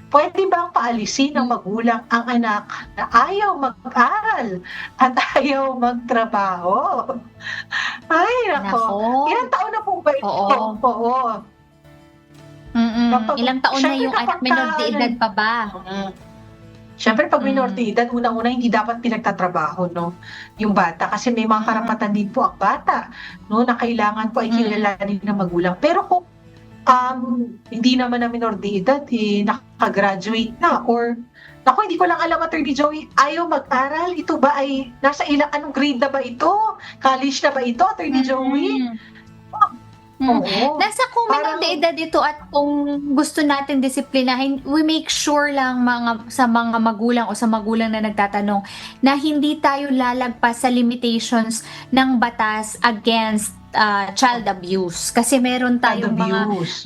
puwede bang paalisin ng magulang ang anak na ayaw mag-aral at ayaw magtrabaho? Ay naku, Naku, ilang taon na po ba ito? oo. Oo, kapag Ilang taon na siyempre yung anak, kapagka menor de ano edad pa ba? mm. Siyempre 'pag minor Hmm, de edad unang-una hindi dapat pinagtatrabaho 'no, yung bata kasi may mga mm, karapatan din po ang bata 'no, na kailangan po ay mm, kilalanin ng magulang. Pero kung, hindi naman na minor de edad, eh, naka-graduate na or naku hindi ko lang alam Attorney Joey, ayaw mag-aral, ito ba ay nasa anong grade na ba ito? College na ba ito Attorney Joey? mm. Mm. Oo, Nasa kung menor de parang edad ito at kung gusto natin disiplinahin, we make sure lang sa mga magulang o sa magulang na nagtatanong na hindi tayo lalagpas sa limitations ng batas against child abuse. Kasi meron child tayong abuse.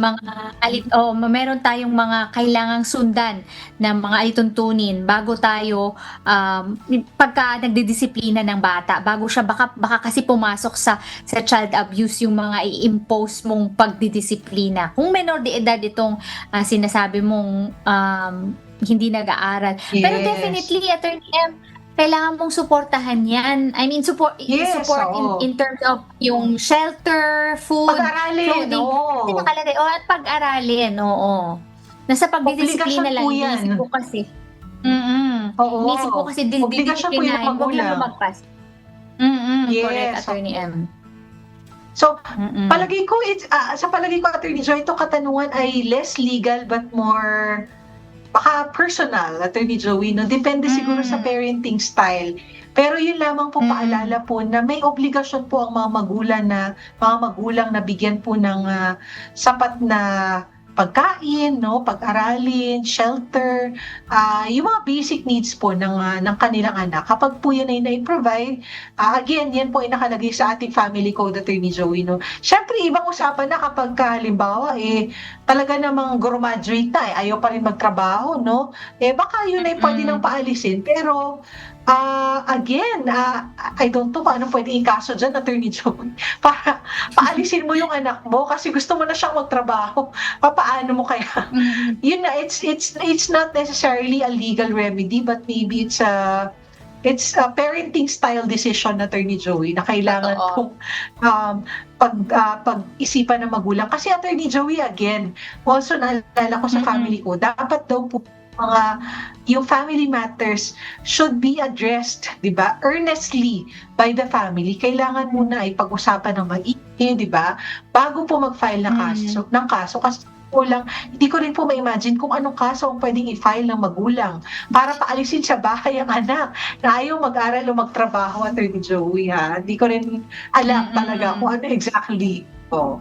meron tayong mga kailangang sundan na mga alituntunin bago tayo pagka nagdidisiplina ng bata, bago siya baka kasi pumasok sa child abuse yung mga i-impose mong pagdidisiplina. Kung menor de edad itong sinasabi mong hindi nag-aaral. Pero Yes. definitely, Attorney M, kailangan mong suportahan yan. I mean, Yes, support oo. in terms of yung shelter, food, Pag-aralin, clothing. Kasi oo. nakalagay, at pag-aralin, oo. Nasa Obligasyon pagdidisiplina po lang, yan. iniisip ko kasi. Iniisip ko Oo, kasi obligasyon po yan ng didisiplinahin, wag lang magulang. lumagpas. Correct, Yes, Attorney oo. M. So, Mm. palagay ko sa palagay ko Attorney Joy, itong katanungan ay less legal but more baka personal, Attorney Joey 'no, depende siguro sa Mm. parenting style. Pero yun lamang po Mm. paalala po na may obligasyon po ang mga magulang na bigyan po ng, sapat na pagkain 'no, pag-aralin, shelter, yung mga basic needs po ng kanilang anak. Kapag po yan ay nai-provide, again yan po ay nakalagay sa ating family code, Attorney Joey 'no. Siyempre ibang usapan na kapagka halimbawa, talaga namang grumaduate na, ayaw pa rin magtrabaho 'no, baka yun ay puwede Mm. ng paalisin pero, again, I don't know kung anong puwedeng ikaso diyan Attorney Joey para paalisin mo yung anak mo kasi gusto mo na siyang magtrabaho, papaano mo kaya? Mm. Yun na, it's not necessarily a legal remedy but maybe it's a parenting style decision Attorney Joey na kailangan Totoo. pong, pag-isipan ng magulang. Kasi Attorney Joey again, also naalala ko sa Mm. family ko, dapat daw po mga yung family matters should be addressed, 'di ba, earnestly by the family. Kailangan muna ay pag-usapan ng maigi, 'di ba, bago po mag-file Mm. ng kaso kasi hindi ko rin po ma-imagine kung anong kaso ang puwedeng i-file ng magulang para paalisin sa bahay ang anak na ayaw mag-aral o magtrabaho, Attorney Joey, ha. Hindi ko rin alam talaga Mm. kung ano exactly. Oh.